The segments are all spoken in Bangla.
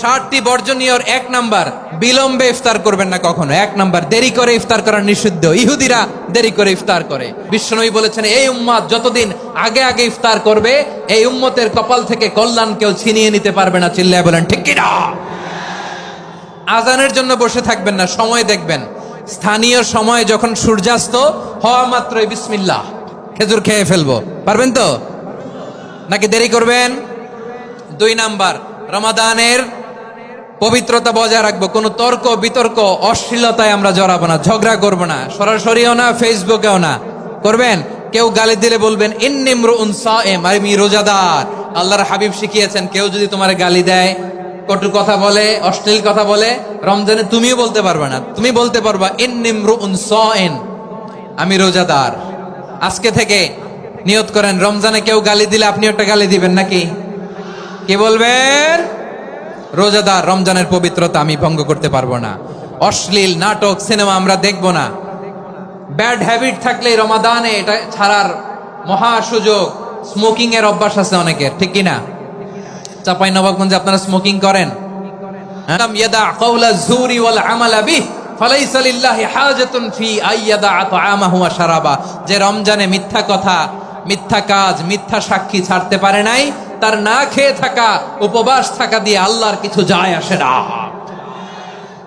60টি বর্জনীয়র 1 নাম্বার, বিলম্বে ইফতার করবেন না কখনো। 1 নাম্বার, দেরি করে ইফতার করা নিষিদ্ধ। ইহুদিরা দেরি করে ইফতার করে। বিশ্বনবী বলেছেন, এই উম্মত যতদিন আগে আগে ইফতার করবে, এই উম্মতের কপাল থেকে কল্যাণ কেউ ছিনিয়ে নিতে পারবে না। চিল্লায় বলেন ঠিক কি না? আজানের জন্য বসে থাকবেন না, সময় দেখবেন। স্থানীয় সময় যখন সূর্যাস্ত হওয়া মাত্রই বিসমিল্লাহ, খেজুর খেয়ে ফেলবো। পারবেন তো নাকি দেরি করবেন? 2 নাম্বার, রমাদানের পবিত্রতা বজায় রাখবো। কোনো তর্ক বিতর্ক অশ্লীলতায় আমরা জড়াবো না, ঝগড়া করবো না, সরাসরিও না, ফেসবুকেও না। করবেন? কেউ গালি দিলে বলবেন ইন্নী ইমরুউন সায়েম, আমি রোজাদার। আল্লাহর হাবিব শিখিয়েছেন, কেউ যদি তোমার গালি দেয়, কটু কথা বলে, অশ্লীল কথা বলে, রমজানে তুমিও বলতে পারবে না। তুমি বলতে পারবা ইন্নী ইমরুউন সায়েম, আমি রোজাদার। আজকে থেকে নিয়ত করেন, রমজানে কেউ গালি দিলে আপনি একটা গালি দিবেন নাকি? কি বলবেন? রোজাদার, রমজানের পবিত্রতা আমি ভঙ্গ করতে পারবো না। অশ্লীল নাটক সিনেমা আমরা দেখবো না। ব্যাড হ্যাবিট থাকলে রমাদানে এটা ছাড়ার মহা সুযোগ। স্মোকিং এর অভ্যাস আছে অনেকের, ঠিক কিনা? চাপাই নবাবগঞ্জে আপনারা স্মোকিং করেন? ইয়াদা কাওলা যুরি ওয়াল আমালা বিহ ফালাইসা লিল্লাহি হাজাতুন ফি আইয়াদা তাআমাহু ওয়া শারাবা। যে রমজানে মিথ্যা কথা, মিথ্যা কাজ, মিথ্যা সাক্ষী ছাড়তে পারে নাই, তার না খেয়ে থাকা, উপবাস থাকা দিয়ে আল্লাহর কিছু যায় আসে না।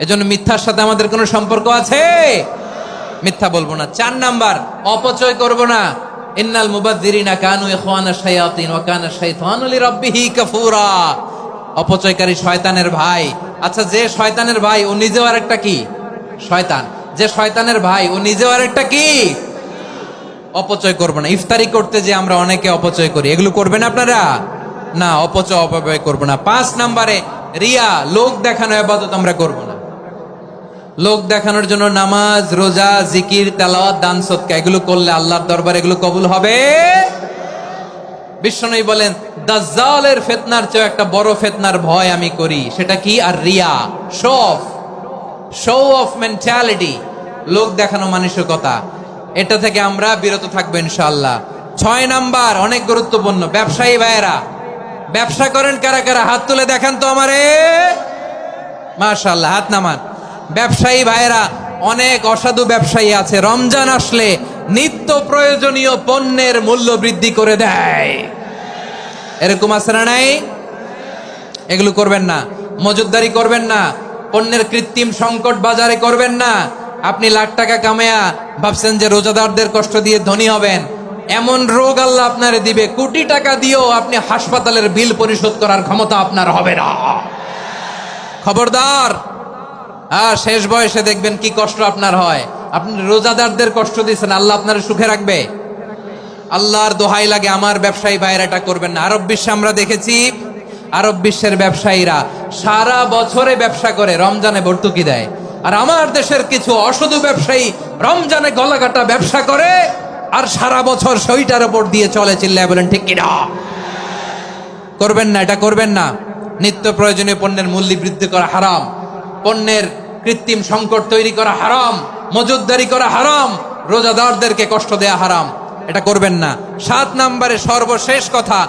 এজন্য মিথ্যার সাথে আমাদের কোনো সম্পর্ক আছে? মিথ্যা বলবো না। 4 নাম্বার, অপচয় করব না। ইন্নাল মুবাযযিরিনা কানু ইখওয়ানা শায়াতিন ওয়া কানা শাইতানু লিরাব্বিহি কাফুরা। অপচয়কারী শয়তানের ভাই। আচ্ছা, যে শয়তানের ভাই ও নিজেও আরেকটা কি? শয়তান। যে শয়তানের ভাই ও নিজেও আরেকটা কি? অপচয় করব না। ইফতারি করতে যে আমরা অনেকে অপচয় করি, এগুলো করবেন আপনারা? না, অপচয় অপব্যয় করব না। 5 নাম্বারে, রিয়া, লোক দেখানো ইবাদত আমরা করব না। লোক দেখানোর জন্য নামাজ, রোজা, জিকির, তেলাওয়াত, দান, সদকা এগুলো করলে আল্লাহর দরবারে এগুলো কবুল হবে? বিশ্বনবী বলেন, দাজ্জালের ফিতনার চেয়ে একটা বড় ফিতনার ভয় আমি করি। সেটা কি? আর রিয়া, শো অফ মেন্টালিটি, লোক দেখানো মানসিকতা। এটা থেকে আমরা বিরত থাকবো ইনশাআল্লাহ। 6 নাম্বার, অনেক গুরুত্বপূর্ণ। ব্যবসায়ী ভাইয়েরা, ব্যবসা করেন কারা কারা? হাত তুলে দেখান তো আমারে। মাশাআল্লাহ, হাত নামান। ব্যবসায়ী ভাইয়েরা, অনেক অসাধু ব্যবসায়ী আছে, রমজান আসলে নিত্য প্রয়োজনীয় পণ্যের মূল্য বৃদ্ধি করে দেয়। এরকম আছে না নাই? এগুলো করবেন না। মজুদদারি করবেন না। পণ্যের কৃত্রিম সংকট বাজারে করবেন না। আপনি লাখ টাকা কামায়া ভাবছেন যে রোজাদারদের কষ্ট দিয়ে ধনী হবেন। এমন রোগ আল্লাহ আপনারে দিবে, কোটি টাকা দিয়েও আপনি হাসপাতালের বিল পরিশোধ করার ক্ষমতা আপনার হবে না। খবরদার। শেষ বয়সে দেখবেন কি কষ্ট আপনার হয়। আপনি রোজাদারদের কষ্ট দিচ্ছেন, আল্লাহ আপনার সুখে রাখবে? আল্লাহর দোহাই লাগে, আমার ব্যবসায়ী ভাইয়েরা এটা করবেন না। আরব বিশ্বে আমরা দেখেছি, আরব বিশ্বের ব্যবসায়ীরা সারা বছরে ব্যবসা করে, রমজানে ভর্তুকি দেয়। আর আমার দেশের কিছু অসাধু ব্যবসায়ী রমজানে গলাকাটা ব্যবসা করে আর সারা বছর সইটার উপর দিয়ে চলে। চিল্লায় বলেন ঠিক কিনা? করবেন না, এটা করবেন না। নিত্য প্রয়োজনীয় পণ্যের মূল্য বৃদ্ধি করা হারাম, পণ্যের কৃত্রিম সংকট তৈরি করা হারাম, মজুদদারি করা হারাম, রোজাদারদেরকে কষ্ট দেয়া হারাম। এটা করবেন না। 7 নাম্বারে সর্বশেষ কথা,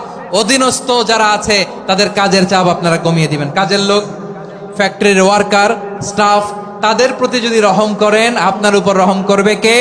অধীনস্থ যারা আছে তাদের কাজের চাপ আপনারা কমিয়ে দিবেন। কাজের লোক, ফ্যাক্টরির ওয়ার্কার, স্টাফ, তাদের প্রতি যদি রহম করেন, আপনার উপর রহম করবে কে?